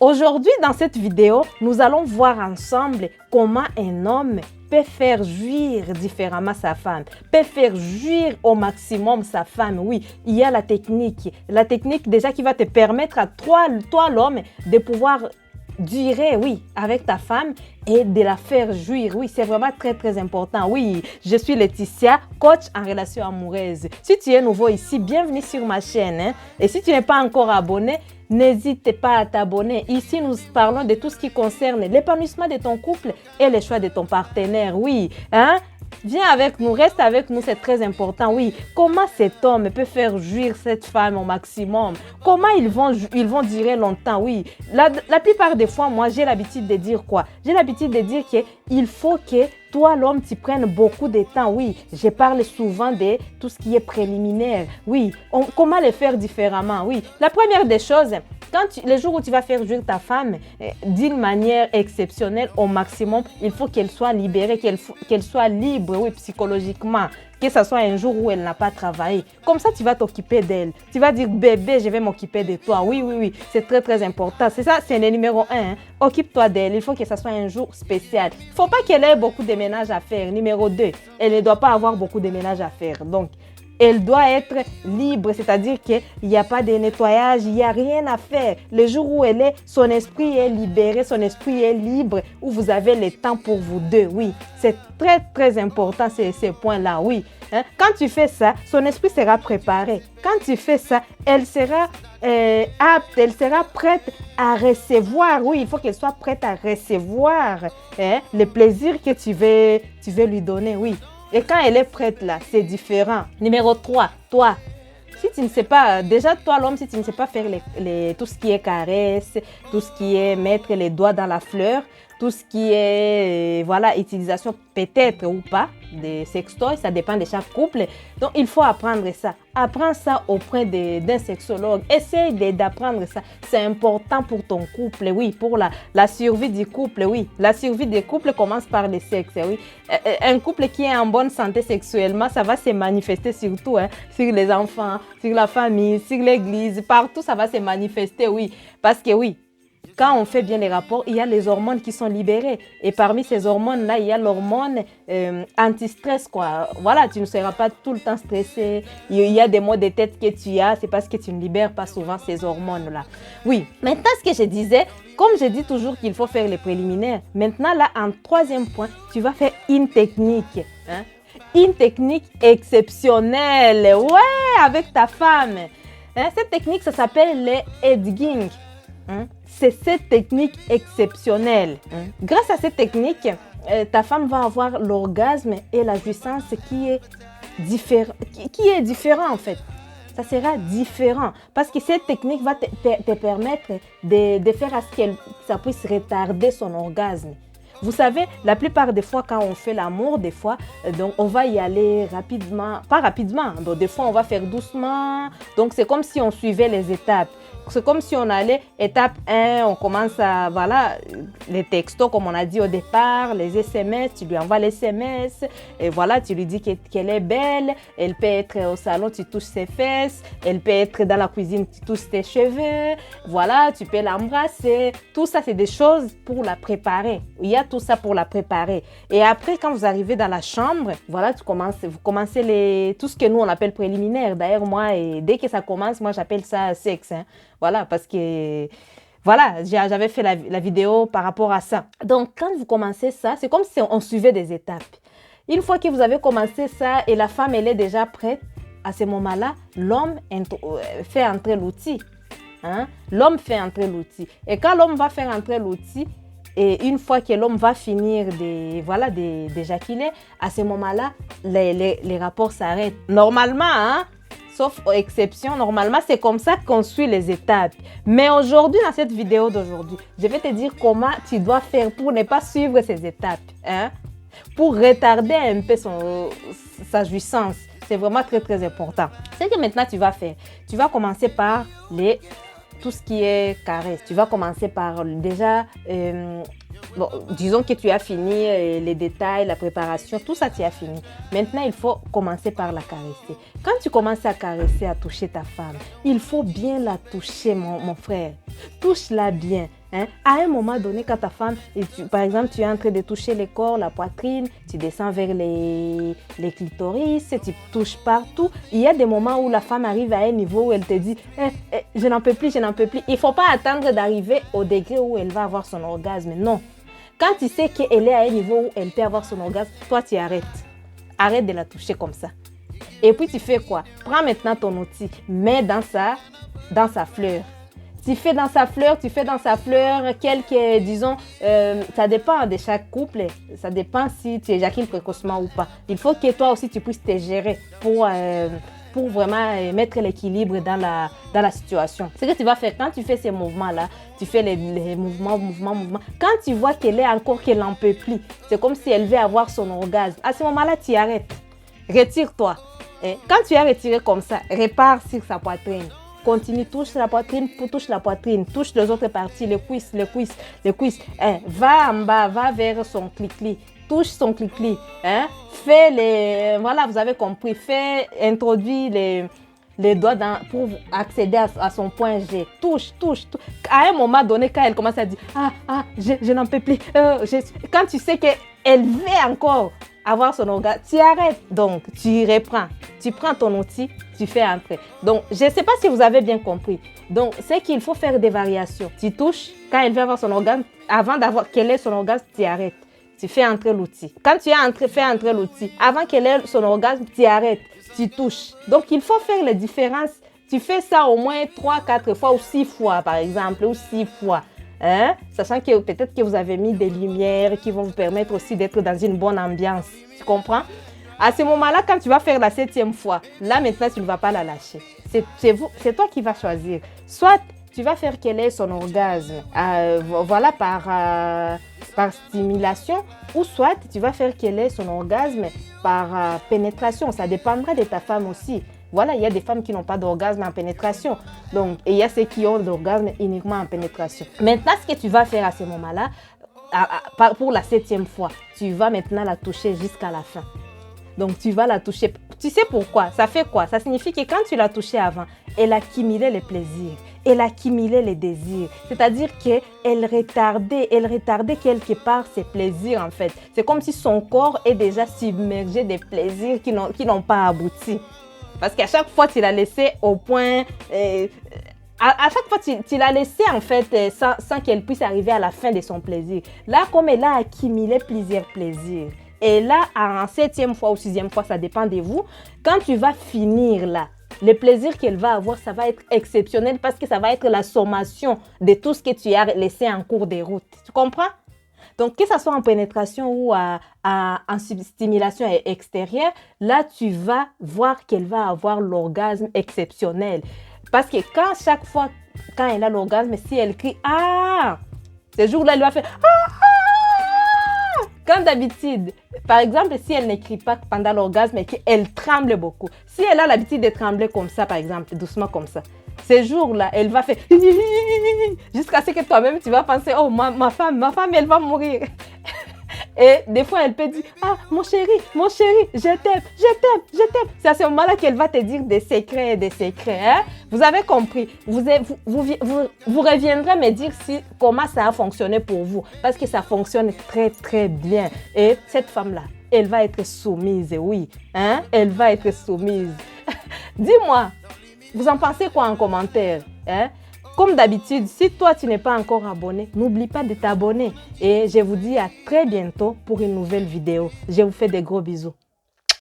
Aujourd'hui, dans cette vidéo, nous allons voir ensemble comment un homme peut faire jouir différemment sa femme, peut faire jouir au maximum sa femme. Oui, il y a la technique déjà qui va te permettre à toi l'homme, de pouvoir durer, oui, avec ta femme et de la faire jouir. Oui, c'est vraiment très, très important. Oui, je suis Laetitia, coach en relation amoureuse. Si tu es nouveau ici, bienvenue sur ma chaîne. Hein? Et si tu n'es pas encore abonné, n'hésite pas à t'abonner. Ici, nous parlons de tout ce qui concerne l'épanouissement de ton couple et le choix de ton partenaire. Oui, hein? Viens avec nous, reste avec nous, c'est très important. Oui, comment cet homme peut faire jouir cette femme au maximum? Comment ils vont durer longtemps? Oui, la plupart des fois, moi, j'ai l'habitude de dire quoi? J'ai l'habitude de dire qu'il faut que toi, l'homme, tu prennes beaucoup de temps. Oui, je parle souvent de tout ce qui est préliminaire. Oui, comment le faire différemment? Oui, la première des choses, le jour où tu vas faire jouir ta femme d'une manière exceptionnelle au maximum, il faut qu'elle soit libérée, qu'elle soit libre, oui, psychologiquement. Que ce soit un jour où elle n'a pas travaillé. Comme ça, tu vas t'occuper d'elle. Tu vas dire, bébé, je vais m'occuper de toi. Oui, oui, oui, c'est très, très important. C'est ça, c'est le numéro 1. Hein. Occupe-toi d'elle. Il faut que ce soit un jour spécial. Il ne faut pas qu'elle ait beaucoup de ménage à faire. Numéro 2, elle ne doit pas avoir beaucoup de ménage à faire. Donc, elle doit être libre, c'est-à-dire qu'il n'y a pas de nettoyage, il n'y a rien à faire. Le jour où elle est, son esprit est libéré, son esprit est libre, où vous avez le temps pour vous deux. Oui, c'est très, très important ces points-là, oui. Hein? Quand tu fais ça, son esprit sera préparé. Quand tu fais ça, elle sera apte, elle sera prête à recevoir. Oui, il faut qu'elle soit prête à recevoir le plaisir que tu veux lui donner, oui. Et quand elle est prête là, c'est différent. Numéro 3, toi. Si tu ne sais pas, déjà toi l'homme, si tu ne sais pas faire tout ce qui est caresse, tout ce qui est mettre les doigts dans la fleur, tout ce qui est, voilà, utilisation peut-être ou pas des sextoys, ça dépend de chaque couple. Donc, il faut apprendre ça. Apprends ça auprès d'un sexologue. Essaye d'apprendre ça. C'est important pour ton couple, oui, pour la survie du couple, oui. La survie des couples commence par le sexe, oui. Un couple qui est en bonne santé sexuellement, ça va se manifester surtout sur les enfants, sur la famille, sur l'église, partout ça va se manifester, oui. Parce que oui, quand on fait bien les rapports, il y a les hormones qui sont libérées. Et parmi ces hormones-là, il y a l'hormone anti-stress, quoi. Voilà, tu ne seras pas tout le temps stressé. Il y a des maux de tête que tu as, c'est parce que tu ne libères pas souvent ces hormones-là. Oui, maintenant, ce que je disais, comme je dis toujours qu'il faut faire les préliminaires, maintenant, là, en troisième point, tu vas faire une technique. Hein? Une technique exceptionnelle, ouais, avec ta femme. Hein? Cette technique, ça s'appelle le edging. Hein? C'est cette technique exceptionnelle. Hein? Grâce à cette technique, ta femme va avoir l'orgasme et la jouissance qui est différent en fait. Ça sera différent parce que cette technique va te permettre de faire à ce que ça puisse retarder son orgasme. Vous savez, la plupart des fois, quand on fait l'amour, des fois, donc on va y aller rapidement, pas rapidement, donc des fois on va faire doucement. Donc c'est comme si on suivait les étapes. C'est comme si on allait étape 1, on commence à, voilà, les textos comme on a dit au départ, les SMS, tu lui envoies les SMS, et voilà, tu lui dis qu'elle est belle, elle peut être au salon, tu touches ses fesses, elle peut être dans la cuisine, tu touches tes cheveux, voilà, tu peux l'embrasser. Tout ça, c'est des choses pour la préparer. Il y a tout ça pour la préparer. Et après, quand vous arrivez dans la chambre, voilà, vous commencez tout ce que nous, on appelle préliminaire. D'ailleurs, moi, et dès que ça commence, moi, j'appelle ça sexe. Hein. Voilà, parce que, voilà, j'avais fait la vidéo par rapport à ça. Donc, quand vous commencez ça, c'est comme si on suivait des étapes. Une fois que vous avez commencé ça et la femme, elle est déjà prête, à ce moment-là, l'homme fait entrer l'outil. Hein? L'homme fait entrer l'outil. Et quand l'homme va faire entrer l'outil, et une fois que l'homme va finir d'éjaculer, à ce moment-là, les rapports s'arrêtent. Normalement, hein? Sauf exception, normalement, c'est comme ça qu'on suit les étapes. Mais aujourd'hui, dans cette vidéo d'aujourd'hui, je vais te dire comment tu dois faire pour ne pas suivre ces étapes. Hein? Pour retarder un peu sa jouissance. C'est vraiment très, très important. Ce que maintenant tu vas faire, tu vas commencer par tout ce qui est caresse. Tu vas commencer par déjà, bon, disons que tu as fini les détails, la préparation, tout ça tu as fini. Maintenant, il faut commencer par la caresser. Quand tu commences à caresser, à toucher ta femme, il faut bien la toucher, mon frère. Touche-la bien. Hein? À un moment donné, quand ta femme, par exemple, tu es en train de toucher le corps, la poitrine, tu descends vers les clitoris, tu touches partout. Il y a des moments où la femme arrive à un niveau où elle te dit je n'en peux plus, je n'en peux plus. Il ne faut pas attendre d'arriver au degré où elle va avoir son orgasme. Non. Quand tu sais qu'elle est à un niveau où elle peut avoir son orgasme, toi, tu arrêtes. Arrête de la toucher comme ça. Et puis, tu fais quoi? Prends maintenant ton outil, mets dans sa fleur. Tu fais dans sa fleur quelques, disons, ça dépend de chaque couple, ça dépend si tu éjacules précocement ou pas. Il faut que toi aussi tu puisses te gérer pour vraiment mettre l'équilibre dans la situation. Ce que tu vas faire quand tu fais ces mouvements-là, tu fais les mouvements. Quand tu vois qu'elle n'en peut plus, c'est comme si elle veut avoir son orgasme. À ce moment-là, tu arrêtes. Retire-toi. Et quand tu as retiré comme ça, repars sur sa poitrine. Continue, touche la poitrine, touche les autres parties, les cuisses. Va en bas, va vers son clic-clic, touche son clic-clic. Fais voilà, vous avez compris, introduis les doigts pour accéder à son point G. Touche. À un moment donné, quand elle commence à dire je n'en peux plus, quand tu sais qu'elle veut encore avoir son orgasme, tu arrêtes. Donc, tu reprends. Tu prends ton outil, tu fais entrer. Donc, je ne sais pas si vous avez bien compris. Donc, c'est qu'il faut faire des variations. Tu touches, quand elle veut avoir son orgasme, avant qu'elle ait son orgasme, tu arrêtes. Tu fais entrer l'outil. Quand tu as fait entrer l'outil, avant qu'elle ait son orgasme, tu arrêtes. Tu touches. Donc, il faut faire les différences. Tu fais ça au moins 3, 4 fois ou 6 fois, par exemple, ou 6 fois. Sachant que peut-être que vous avez mis des lumières qui vont vous permettre aussi d'être dans une bonne ambiance. Tu comprends? À ce moment-là, quand tu vas faire la 7e fois, là maintenant, tu ne vas pas la lâcher. C'est toi qui vas choisir. Soit tu vas faire qu'elle ait son orgasme voilà, par stimulation, ou soit tu vas faire qu'elle ait son orgasme par pénétration. Ça dépendra de ta femme aussi. Voilà, il y a des femmes qui n'ont pas d'orgasme en pénétration. Donc, et il y a ceux qui ont l'orgasme uniquement en pénétration. Maintenant, ce que tu vas faire à ce moment-là, pour la 7e fois, tu vas maintenant la toucher jusqu'à la fin. Donc, tu vas la toucher. Tu sais pourquoi? Ça fait quoi? Ça signifie que quand tu l'as touchée avant, elle accumulait les plaisirs, elle accumulait les désirs. C'est-à-dire qu'elle retardait quelque part ses plaisirs, en fait. C'est comme si son corps est déjà submergé des plaisirs qui n'ont pas abouti. Parce qu'à chaque fois, tu l'as laissé au point... à chaque fois, tu l'as laissé en fait sans qu'elle puisse arriver à la fin de son plaisir. Là, comme elle a accumulé plusieurs plaisirs, et là, en 7e fois ou 6e fois, ça dépend de vous, quand tu vas finir là, le plaisir qu'elle va avoir, ça va être exceptionnel parce que ça va être la sommation de tout ce que tu as laissé en cours de route. Tu comprends? Donc, que ce soit en pénétration ou en stimulation extérieure, là, tu vas voir qu'elle va avoir l'orgasme exceptionnel. Parce que chaque fois, quand elle a l'orgasme, si elle crie « Ah !» ce jour-là, elle va faire « Ah !» Comme d'habitude, par exemple, si elle ne crie pas pendant l'orgasme et qu'elle tremble beaucoup, si elle a l'habitude de trembler comme ça, par exemple, doucement comme ça, ces jours-là, elle va faire jusqu'à ce que toi-même, tu vas penser, oh, ma femme, elle va mourir. Et des fois, elle peut dire, ah, mon chéri, je t'aime. C'est à ce moment-là qu'elle va te dire des secrets. Hein? Vous avez compris. Vous reviendrez me dire comment ça a fonctionné pour vous. Parce que ça fonctionne très, très bien. Et cette femme-là, elle va être soumise, oui. Hein? Elle va être soumise. Dis-moi, vous en pensez quoi en commentaire? Hein? Comme d'habitude, si toi tu n'es pas encore abonné, n'oublie pas de t'abonner. Et je vous dis à très bientôt pour une nouvelle vidéo. Je vous fais des gros bisous.